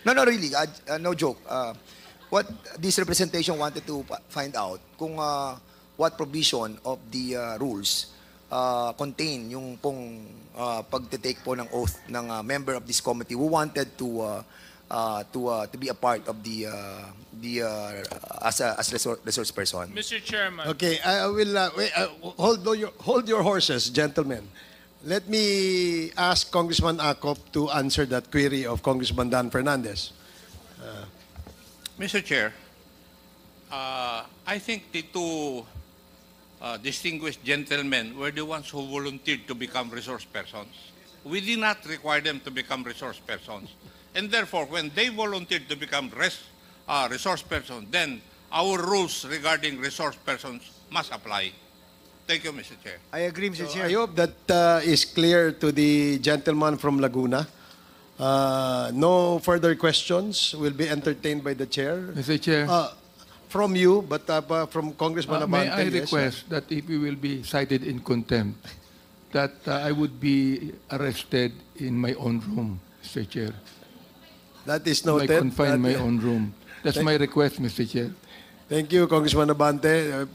No, no, really, no joke. What this representation wanted to find out kung what provision of the rules contain yung pong pagte-take po ng oath ng member of this committee who wanted to be a part of the as resource person. Mr. Chairman. Okay, I will wait, hold your horses, gentlemen. Let me ask Congressman Acop to answer that query of Congressman Dan Fernandez. Mr. Chair, I think the two distinguished gentlemen were the ones who volunteered to become resource persons. We did not require them to become resource persons. And therefore, when they volunteered to become resource persons, then our rules regarding resource persons must apply. Thank you, Mr. Chair. I agree, Mr. Chair. I hope that is clear to the gentleman from Laguna. No further questions will be entertained by the chair. Mr. Chair, From you, but from Congressman may Abante. I yes, request that if we will be cited in contempt, that I would be arrested in my own room, Mr. Chair. That is I noted. confine my own room. That's my request, Mr. Chair. Thank you, Congressman Abante.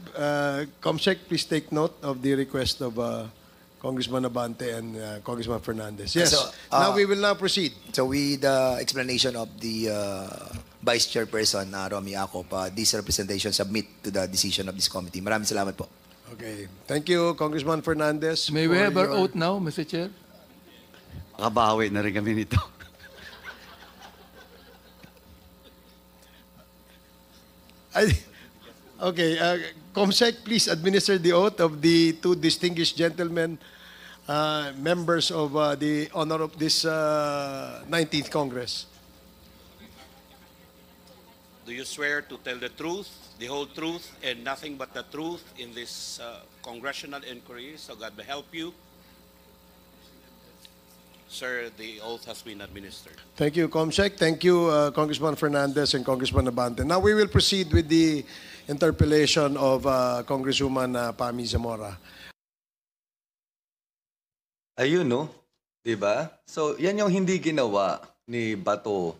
Comsec, please take note of the request of Congressman Abante and Congressman Fernandez. Yes. So, now we will now proceed. So with the explanation of the Vice Chairperson, Romy Acop, this representation submit to the decision of this committee. Maraming salamat po. Okay. Thank you, Congressman Fernandez. May we for have our your- oath now, Mr. Chair? Makabawi na rin kami nito. Okay. Comsec, please administer the oath of the two distinguished gentlemen, members of the honor of this 19th Congress. Do you swear to tell the truth, the whole truth, and nothing but the truth in this congressional inquiry? So God may help you. Sir, the oath has been administered. Thank you, Comsec. Thank you, Congressman Fernandez and Congressman Abante. Now we will proceed with the interpellation of Congresswoman Pami Zamora. Ayun, no? Diba? So, yan yung hindi ginawa ni Bato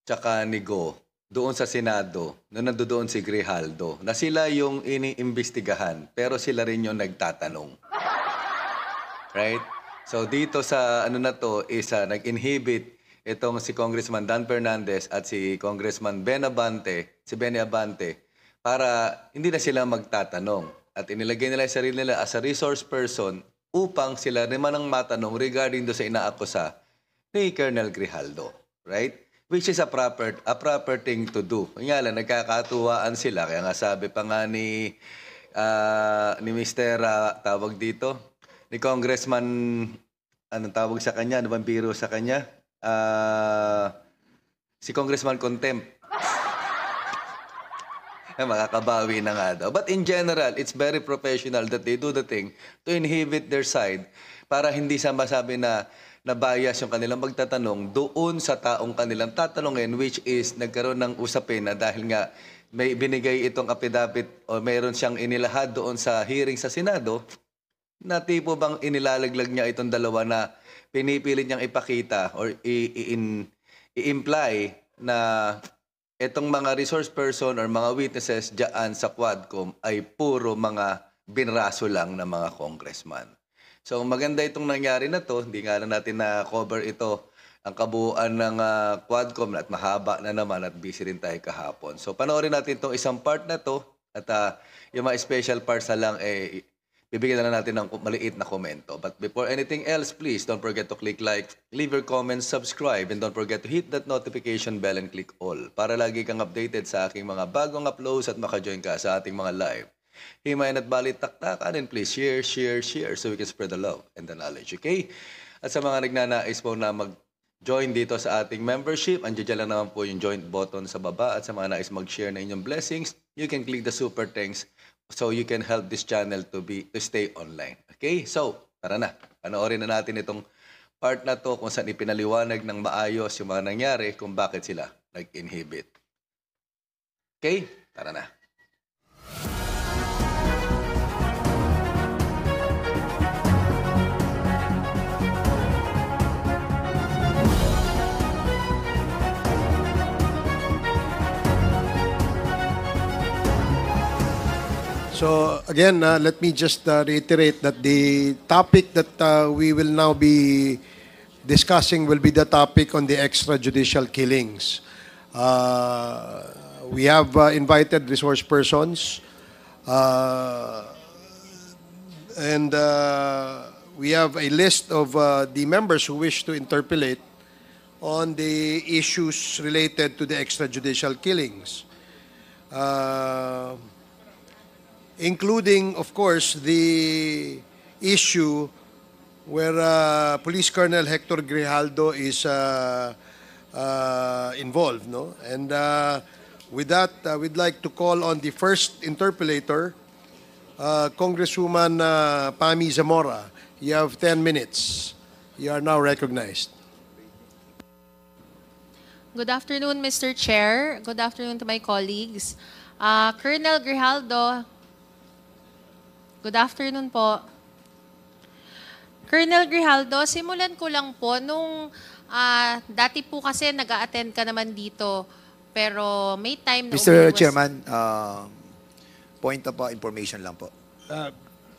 tsaka ni Go doon sa Senado, na nandoon si Grijaldo, na sila yung iniimbestigahan, pero sila rin yung nagtatanong. Right? So, dito sa ano na to is nag-inhibit itong si Congressman Dan Fernandez at si Congressman Ben Abante, si Benny Abante, para hindi na sila magtatanong. At inilagay nila yung sarili nila as a resource person upang sila naman ang matanong regarding do sa inaakusa ni Colonel Grijaldo. Right? Which is a proper thing to do. Nga lang, nagkakatuwaan sila. Kaya nga sabi pa nga ni Mr. Tawag dito, ni Congressman, anong tawag sa kanya? Ano bang biro sa kanya? Si Congressman Contempt. Makakabawi na nga daw. But in general, it's very professional that they do the thing to inhibit their side para hindi sa masabi na bias yung kanilang magtatanong doon sa taong kanilang tatanungin, which is nagkaroon ng usapin na dahil nga may binigay itong affidavit o mayroon siyang inilahad doon sa hearing sa Senado, na tipo bang inilalaglag niya itong dalawa na pinipilit niyang ipakita or i-imply na itong mga resource person or mga witnesses dyan sa Quadcom ay puro mga binraso lang ng mga congressman. So maganda itong nangyari na to, hindi nga na natin na-cover ito ang kabuuan ng Quadcom at mahaba na naman at busy rin tayo kahapon. So panoorin natin itong isang part na to at yung mga special parts na lang bibigyan na natin ng maliit na komento. But before anything else, please don't forget to click like, leave your comments, subscribe, and don't forget to hit that notification bell and click all para lagi kang updated sa aking mga bagong uploads at maka-join ka sa ating mga live. Himayan at balitaktakan, and please share so we can spread the love and the knowledge, okay? At sa mga nagnanais po na mag-join dito sa ating membership, andiyan lang naman po yung join button sa baba. At sa mga nais mag-share na inyong blessings, you can click the super thanks so you can help this channel to stay online. Okay? So, tara na. Panoorin na natin itong part na to kung saan ipinaliwanag ng maayos yung mga nangyari kung bakit sila nag-inhibit. Okay? Tara na. So again, let me just reiterate that the topic that we will now be discussing will be the topic on the extrajudicial killings. We have invited resource persons, and we have a list of the members who wish to interpolate on the issues related to the extrajudicial killings. Including, of course, the issue where Police Colonel Hector Grijaldo is involved. No? And with that, we'd like to call on the first interpolator, Congresswoman Pami Zamora. You have 10 minutes. You are now recognized. Good afternoon, Mr. Chair. Good afternoon to my colleagues. Colonel Grijaldo, good afternoon po. Colonel Grijaldo, simulan ko lang po nung dati po kasi nag-a-attend ka naman dito, pero may time na Mr. Chairman, point of information lang po.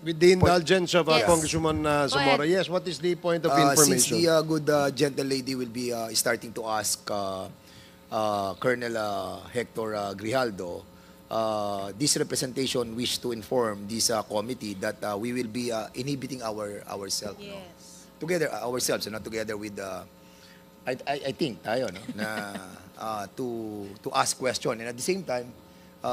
With the indulgence of Yes. Congresswoman Zamora. ahead. Yes, what is the point of Since information? the good gentle lady will be starting to ask Colonel Hector Grijaldo, this representation wish to inform this committee that we will be inhibiting ourselves. No? Yes. Together, ourselves, not together with I think tayo, no? na to ask question. And at the same time,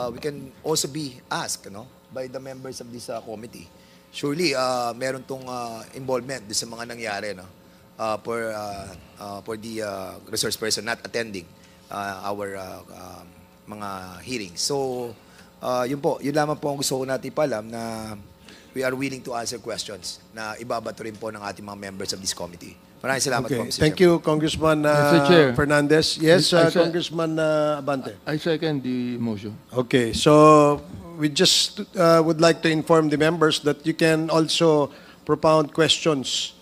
we can also be asked, no? by the members of this committee. Surely, meron tong involvement sa mga nangyari, no? For the resource person not attending our mga hearings. So, yun po, yun lamang po ang gusto ko natin paalam na we are willing to answer questions na ibabato rin po ng ating mga members of this committee. Maraming salamat po, Mr. Thank Chairman. you, Congressman Mr. Chair. Fernandez. Yes, I said- Congressman Abante. I second the motion. Okay, so we just would like to inform the members that you can also propound questions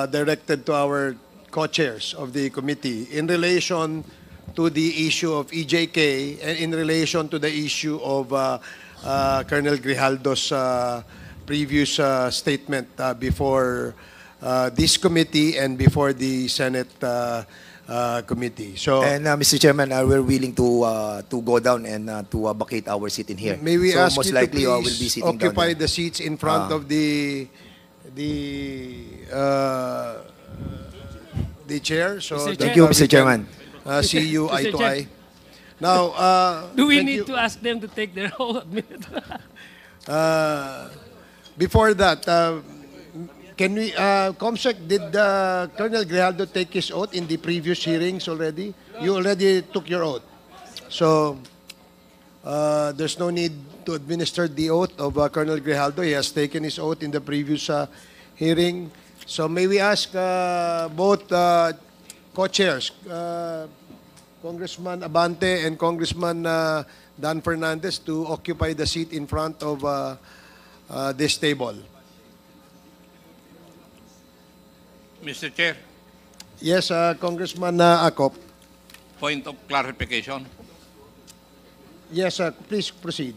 directed to our co-chairs of the committee in relation to the issue of EJK and in relation to the issue of Colonel Grijaldo's previous statement before this committee and before the Senate committee. So, And Mr. Chairman, we're willing to go down and to vacate our seat in here. may we so ask most you likely to we'll be please sitting down occupy there. the seats in front of the chair. So Mr. that, Thank you, we Mr. can, Chairman. see you eye to Chair. eye. Now, Do we thank need you. to ask them to take their whole minute? Before that, can we, Comsec, did Colonel Grijaldo take his oath in the previous hearings already? You already took your oath. So, there's no need to administer the oath of Colonel Grijaldo. He has taken his oath in the previous hearing. So, may we ask both co-chairs, Congressman Abante and Congressman Dan Fernandez, to occupy the seat in front of this table. Mr. Chair, Yes, Congressman Akop. point of clarification. Yes, please proceed.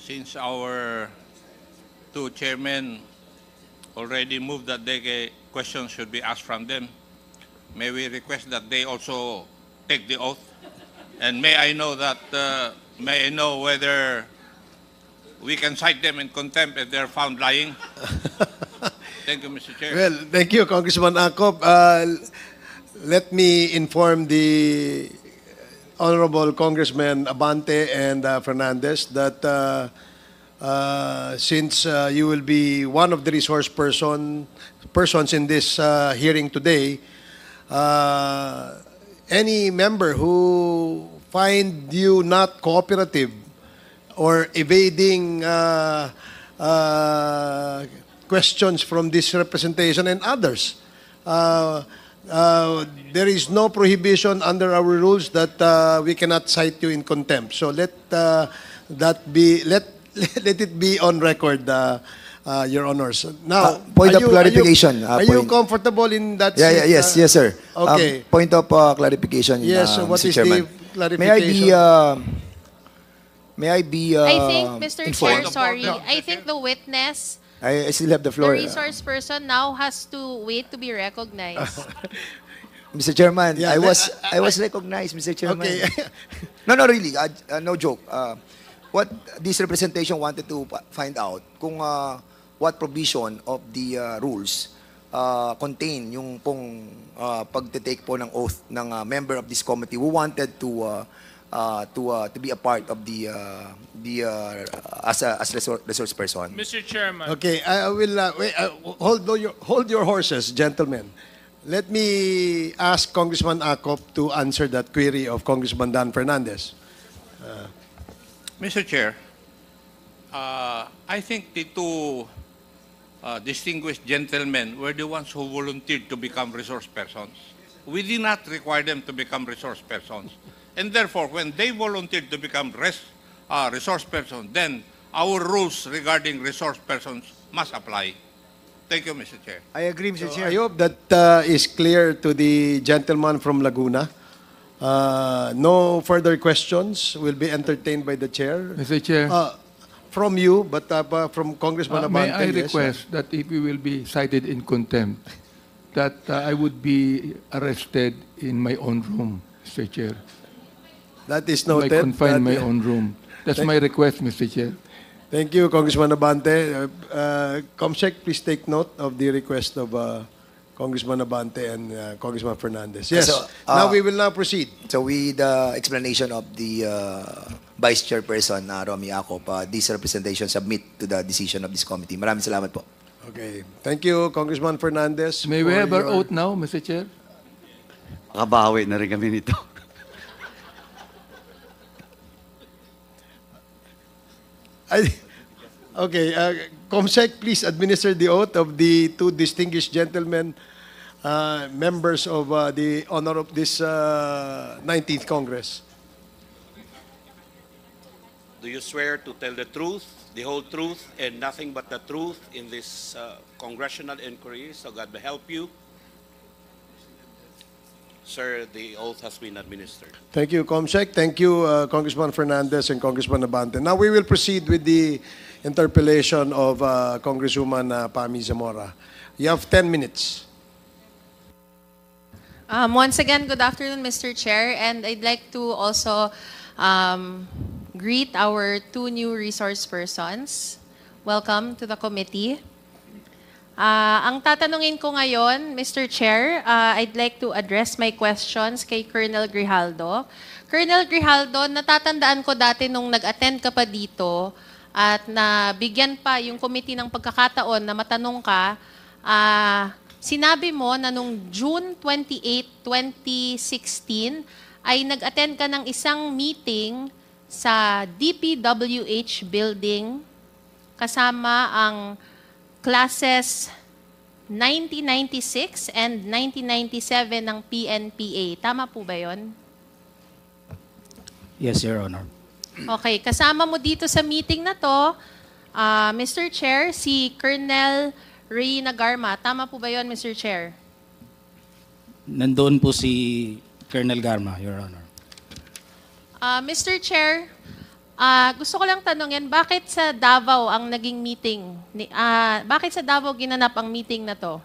Since our two chairmen already moved that questions should be asked from them, may we request that they also take the oath? And may I know whether we can cite them in contempt if they're found lying? Thank you, Mr. Chair. Well, thank you, Congressman Akop. Let me inform the Honorable Congressman Abante and Fernandez that since you will be one of the resource persons in this hearing today, any member who find you not cooperative or evading questions from this representation and others, there is no prohibition under our rules that we cannot cite you in contempt. So let it be on record, Your Honors. Now, Point of clarification. Are you Point. comfortable in that? Yeah, seat, yes, sir. Okay. Point of clarification, Yes, so what Mr. is Chairman. the clarification? May I be I think, Mr. Chair, informed? sorry, No, I think the witness, I still have the the floor. resource person now has to wait to be recognized. Mr. Chairman, Yeah, I was recognized, Mr. Chairman. Okay. No, no, really, no joke. What this representation wanted to find out kung what provision of the rules contain yung pong pagte-take po ng oath ng member of this committee who wanted to be a part of the as resource person. Mr. Chairman. Okay, I will wait, hold your horses, gentlemen. Let me ask Congressman Acop to answer that query of Congressman Dan Fernandez. Mr. Chair, I think the two distinguished gentlemen were the ones who volunteered to become resource persons. We did not require them to become resource persons. And therefore, when they volunteered to become resource persons, then our rules regarding resource persons must apply. Thank you, Mr. Chair. I agree, Mr. So I hope that is clear to the gentleman from Laguna. No further questions will be entertained by the chair. Mr. Chair, From you, but from Congressman may Abante. I yes, request that if we will be cited in contempt, that I would be arrested in my own room, Mr. Chair. That is I noted. confine my That- own room. That's my request, Mr. Chair. Thank you, Congressman Abante. Comsec, please take note of the request of Congressman Abante and Congressman Fernandez. Yes. So, now we will now proceed. So with the explanation of the Vice Chairperson, Romy Acop, this representation submit to the decision of this committee. Maraming salamat po. Okay. Thank you, Congressman Fernandez. May we for have our your- oath now, Mr. Chair? Makabawi na rin kami nito. Okay. Comsec, please administer the oath of the two distinguished gentlemen, members of the honor of this 19th Congress. Do you swear to tell the truth, the whole truth, and nothing but the truth in this congressional inquiry? So God may help you. Sir, the oath has been administered. Thank you, Comsec. Thank you, Congressman Fernandez and Congressman Abante. Now we will proceed with the interpellation of Congresswoman Pami Zamora. You have 10 minutes. Once again, good afternoon, Mr. Chair, and I'd like to also greet our two new resource persons. Welcome to the committee. Ang tatanungin ko ngayon, Mr. Chair, I'd like to address my questions kay Colonel Grijaldo. Colonel Grijaldo, natatandaan ko dati nung nag-attend ka pa dito at nabigyan pa yung committee ng pagkakataon na matanong ka, sinabi mo na nung June 28, 2016, ay nag-attend ka ng isang meeting sa DPWH building kasama ang classes 1996 and 1997 ng PNPA. Tama po ba yon? Yes, Your Honor. Okay, kasama mo dito sa meeting na to, Mr. Chair, si Colonel Reyna Garma. Tama po ba yon, Mr. Chair? Nandoon po si Colonel Garma, Your Honor. Mr. Chair, gusto ko lang tanungin, bakit sa Davao ang naging meeting? Bakit sa Davao ginanap ang meeting na to?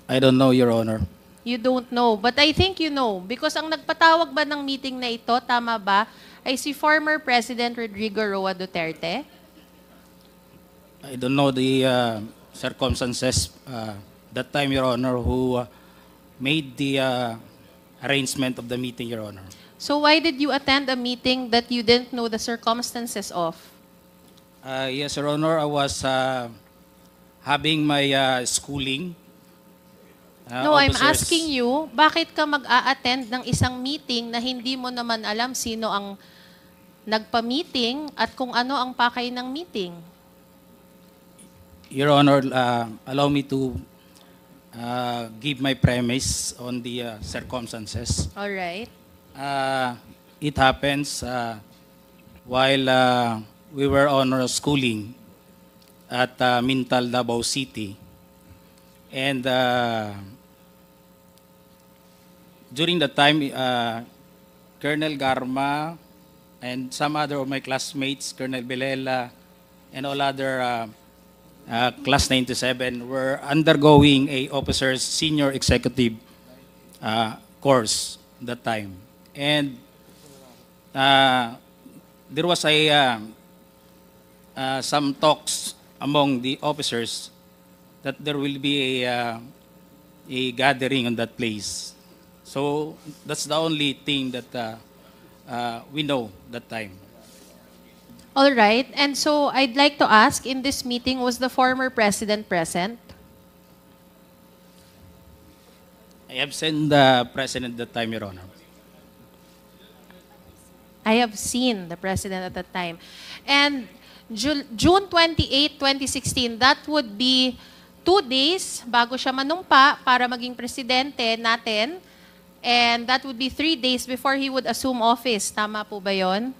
I don't know, Your Honor. You don't know, but I think you know. Because ang nagpatawag ba ng meeting na ito, tama ba, ay si former President Rodrigo Roa Duterte? I don't know the circumstances that time, Your Honor, who made the arrangement of the meeting, Your Honor. So why did you attend a meeting that you didn't know the circumstances of? Yes, Your Honor, I was having my schooling. No, I'm officers. asking you, bakit ka mag-a-attend ng isang meeting na hindi mo naman alam sino ang nagpa-meeting at kung ano ang pakay ng meeting? Your Honor, allow me to give my premise on the circumstances. All right. It happens while we were on our schooling at Mintal, Davao City. And during the time, Colonel Garma and some other of my classmates, Colonel Belela, and all other Class 97, were undergoing a officer's senior executive course that time. And there was some talks among the officers that there will be a gathering on that place. So that's the only thing that we know that time. All right. And so I'd like to ask, in this meeting, was the former president present? I have seen the president that time, Your Honor. I have seen the president at that time. And June 28, 2016, that would be 2 days bago siya manumpa para maging presidente natin. And that would be 3 days before he would assume office. Tama po ba yon?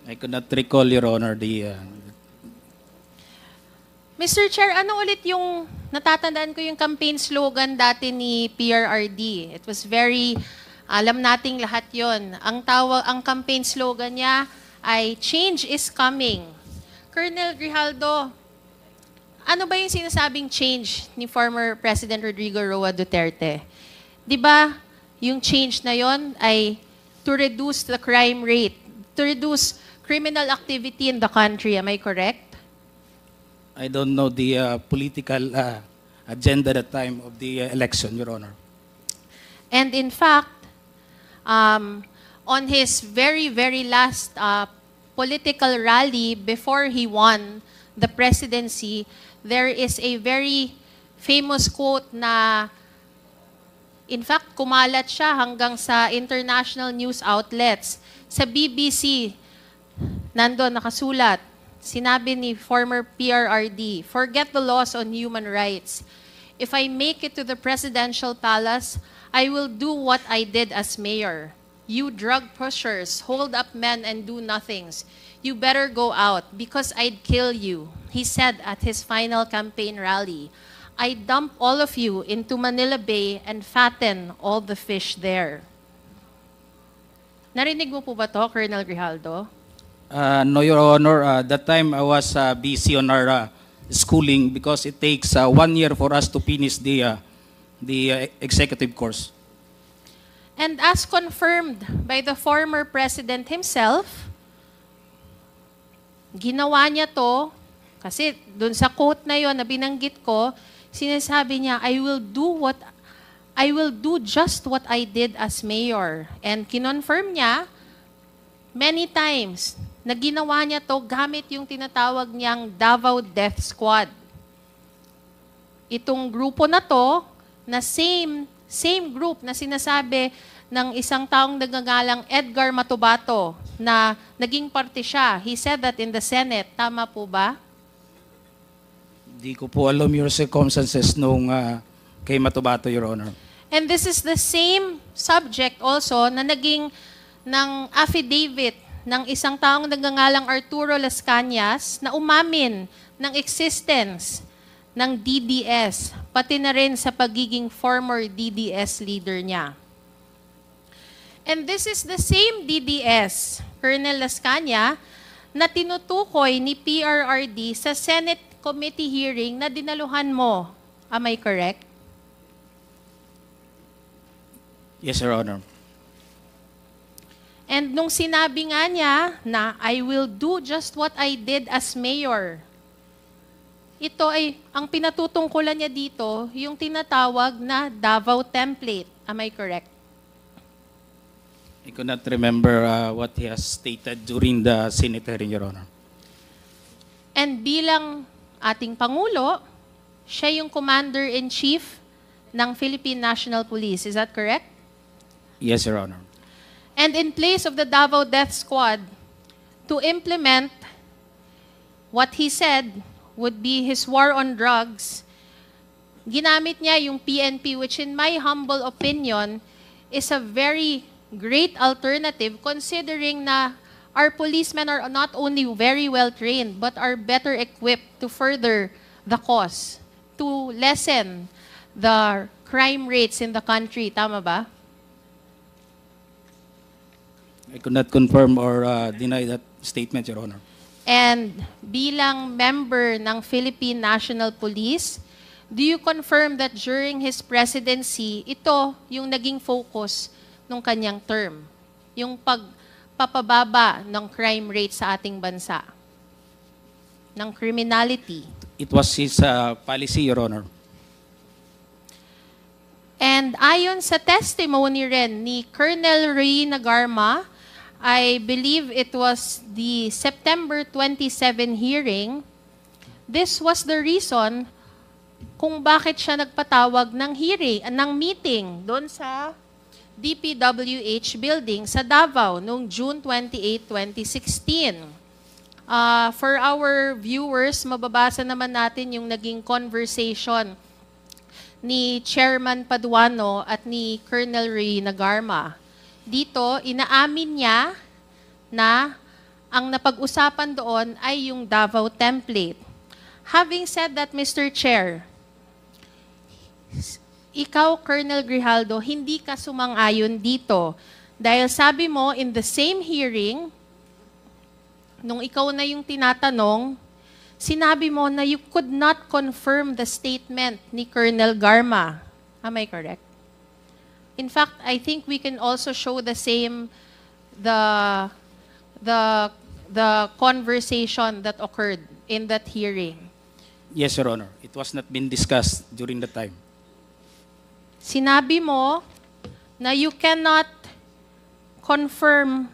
I could not recall, Your Honor, the... Mr. Chair, ano ulit yung natatandaan ko yung campaign slogan dati ni PRRD? It was very, alam nating lahat yon. Ang campaign slogan niya ay change is coming. Colonel Grijaldo, ano ba yung sinasabing change ni former President Rodrigo Roa Duterte? 'Di ba, yung change na yon ay to reduce the crime rate, to reduce criminal activity in the country. Am I correct? I don't know the political agenda at the time of the election, Your Honor. And in fact, on his very, very last political rally before he won the presidency, there is a very famous quote na, in fact, kumalat siya hanggang sa international news outlets. Sa BBC, nandun nakasulat, sinabi ni former PRRD, "Forget the laws on human rights. If I make it to the presidential palace, I will do what I did as mayor. You drug pushers, hold up men and do nothings. You better go out because I'd kill you," he said at his final campaign rally. "I dump all of you into Manila Bay and fatten all the fish there." Narinig mo po ba to, Colonel Grijaldo? No, Your Honor. That time I was busy on our schooling because it takes 1 year for us to finish the executive course. And as confirmed by the former president himself, ginawa niya to, kasi dun sa quote na yon na binanggit ko, sinasabi niya, I will do just what I did as mayor. And kinonfirm niya many times na ginawa niya to gamit yung tinatawag niyang Davao Death Squad. Itong grupo na to, na same group na sinasabi ng isang taong nagngangalang Edgar Matubato na naging parte siya. He said that in the Senate. Tama po ba? Di ko po alam yung circumstances nung kay Matubato, Your Honor. And this is the same subject also na naging ng affidavit ng isang taong nagngangalang Arturo Las Cañas na umamin ng existence ng DDS, pati na rin sa pagiging former DDS leader niya. And this is the same DDS, Colonel Las Cañas, na tinutukoy ni PRRD sa Senate committee hearing na dinaluhan mo. Am I correct? Yes, Your Honor. And nung sinabi nga niya na I will do just what I did as mayor, ito ay, ang pinatutungkulan niya dito, yung tinatawag na Davao template. Am I correct? I could not remember what he has stated during the Senate hearing, Your Honor. And bilang ating Pangulo, siya yung Commander-in-Chief ng Philippine National Police. Is that correct? Yes, Your Honor. And in place of the Davao Death Squad, to implement what he said would be his war on drugs, ginamit niya yung PNP, which in my humble opinion is a very great alternative considering na our policemen are not only very well trained but are better equipped to further the cause, to lessen the crime rates in the country. Tama ba? I could not confirm or deny that statement, Your Honor. And bilang member ng Philippine National Police, do you confirm that during his presidency, ito yung naging focus ng kanyang term? Yung pagpapababa ng crime rate sa ating bansa? Ng criminality? It was his policy, Your Honor. And ayon sa testimony rin ni Colonel Ray Nagarma, I believe it was the September 27 hearing, this was the reason kung bakit siya nagpatawag ng meeting doon sa DPWH building sa Davao noong June 28, 2016. For our viewers, mababasa naman natin yung naging conversation ni Chairman Paduano at ni Colonel Ray Nagarma. Dito, inaamin niya na ang napag-usapan doon ay yung Davao template. Having said that, Mr. Chair, ikaw, Colonel Grijaldo, hindi ka sumang-ayon dito. Dahil sabi mo, in the same hearing, nung ikaw na yung tinatanong, sinabi mo na you could not confirm the statement ni Colonel Garma. Am I correct? In fact, I think we can also show the same, the conversation that occurred in that hearing. Yes, Your Honor. It was not been discussed during the time. Sinabi mo na you cannot confirm,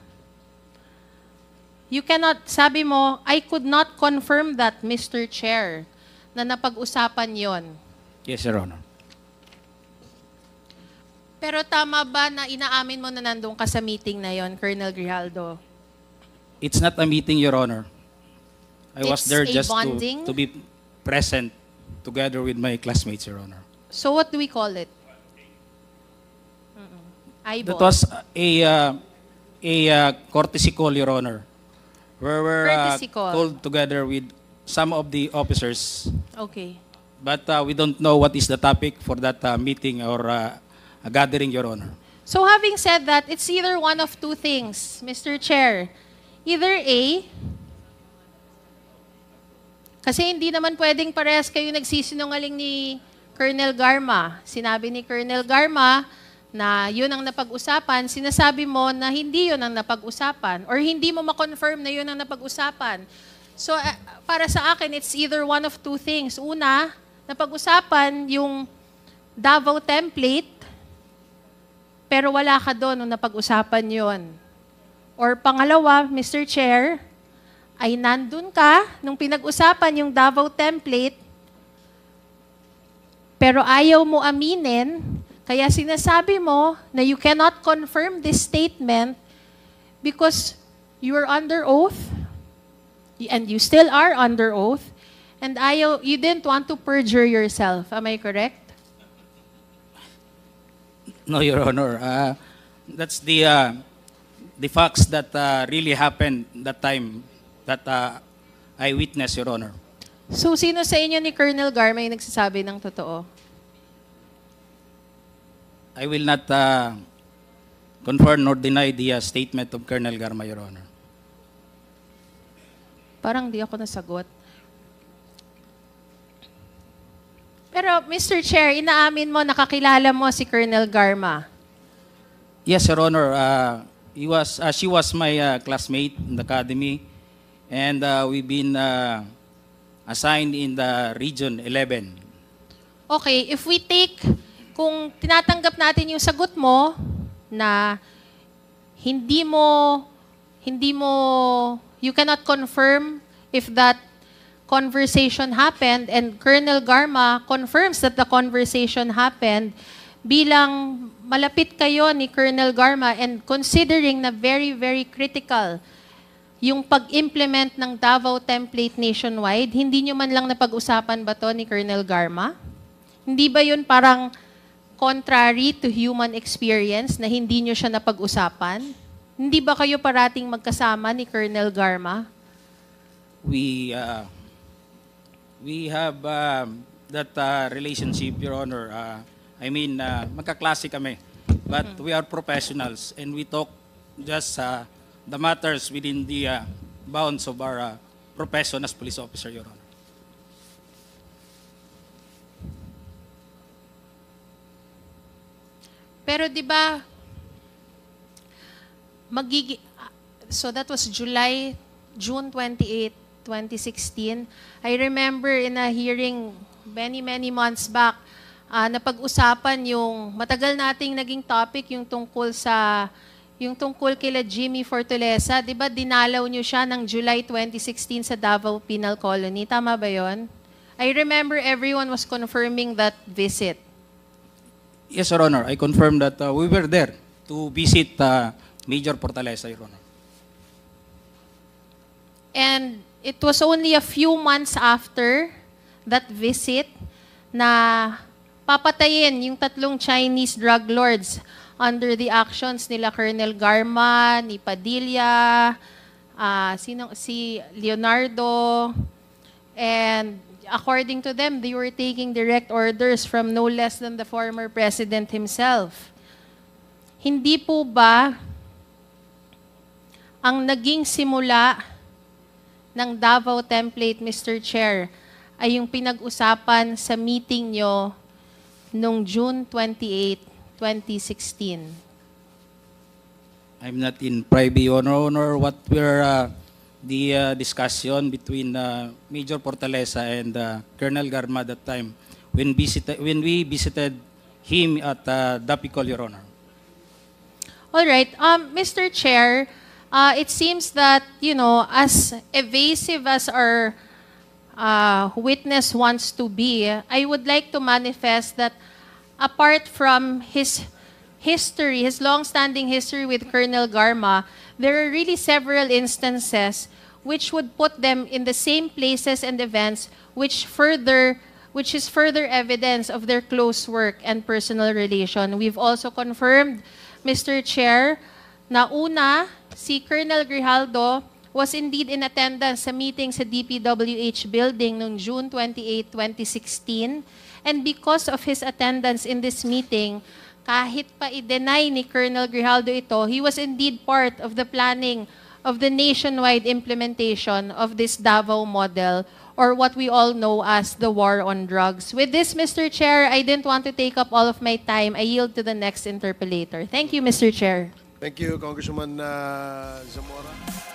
sabi mo, I could not confirm that, Mr. Chair, na napag-usapan yon. Yes, Your Honor. Pero tama ba na inaamin mo na nandun ka sa meeting na yon, Colonel Grijaldo? It's not a meeting, Your Honor. I was It's there a just bonding? to be present together with my classmates, Your Honor. So what do we call it? Eyeball. That was a courtesy call, Your Honor, where we're Courtesy call. called together with some of the officers, Okay. but we don't know what is the topic for that meeting or a gathering, Your Honor. So having said that, it's either one of two things, Mr. Chair. Either A, kasi hindi naman pwedeng parehas kayo nagsisinungaling ni Colonel Garma. Sinabi ni Colonel Garma na yun ang napag-usapan, sinasabi mo na hindi yun ang napag-usapan or hindi mo ma-confirm na yun ang napag-usapan. So para sa akin, it's either one of two things. Una, napag-usapan yung Davao template, pero wala ka doon nung napag-usapan yon. Or pangalawa, Mr. Chair, ay nandun ka nung pinag-usapan yung Davao template, pero ayaw mo aminin, kaya sinasabi mo na you cannot confirm this statement because you are under oath, and you still are under oath, and you didn't want to perjure yourself. Am I correct? No, Your Honor. That's the facts that really happened that time that I witnessed, Your Honor. So, sino sa inyo ni Colonel Garma yung nagsasabi ng totoo? I will not confirm nor deny the statement of Colonel Garma, Your Honor. Parang di ako nasagot. Pero, Mr. Chair, inaamin mo, nakakilala mo si Colonel Garma. Yes, Your Honor. She was my classmate in the academy, and we've been assigned in the Region 11. Okay, if we take, kung tinatanggap natin yung sagot mo na hindi mo, you cannot confirm if that conversation happened, and Colonel Garma confirms that the conversation happened, bilang malapit kayo ni Colonel Garma and considering na very, very critical yung pag-implement ng Davao template nationwide, hindi nyo man lang napag-usapan ba to ni Colonel Garma? Hindi ba yun parang contrary to human experience na hindi nyo siya napag-usapan? Hindi ba kayo parating magkasama ni Colonel Garma? We have that relationship, Your Honor. I mean, magkaklase kami. But we are professionals and we talk just the matters within the bounds of our profession as police officer, Your Honor. Pero 'di ba so that was June 28, 2016. I remember in a hearing many months back, napag-usapan yung matagal nating naging topic yung tungkol kila Jimmy Fortaleza. 'Di ba dinalaw niyo siya ng July 2016 sa Davao Penal Colony? Tama ba 'yon? I remember everyone was confirming that visit. Yes, Your Honor. I confirm that we were there to visit Major Fortaleza, Your Honor. And it was only a few months after that visit na papatayin yung 3 Chinese drug lords under the actions nila Colonel Garma, ni Padilla, si Leonardo, and according to them, they were taking direct orders from no less than the former president himself. Hindi po ba ang naging simula ng Davao Template, Mr. Chair, ay yung pinag-usapan sa meeting nyo noong June 28, 2016? I'm not in private, Your Honor, what were the discussion between Major Fortaleza and Colonel Garma at that time when we visited him at Dapicol, Your Honor. All right. Mr. Chair, it seems that, as evasive as our witness wants to be, I would like to manifest that apart from his history, his long-standing history with Colonel Garma, there are really several instances which would put them in the same places and events which is further evidence of their close work and personal relation. We've also confirmed, Mr. Chair, na una, si Colonel Grijaldo was indeed in attendance sa meeting sa DPWH building noong June 28, 2016. And because of his attendance in this meeting, kahit pa i-deny ni Colonel Grijaldo ito, he was indeed part of the planning of the nationwide implementation of this Davao model, or what we all know as the war on drugs. With this, Mr. Chair, I didn't want to take up all of my time. I yield to the next interpellator. Thank you, Mr. Chair. Thank you, Congresswoman Zamora.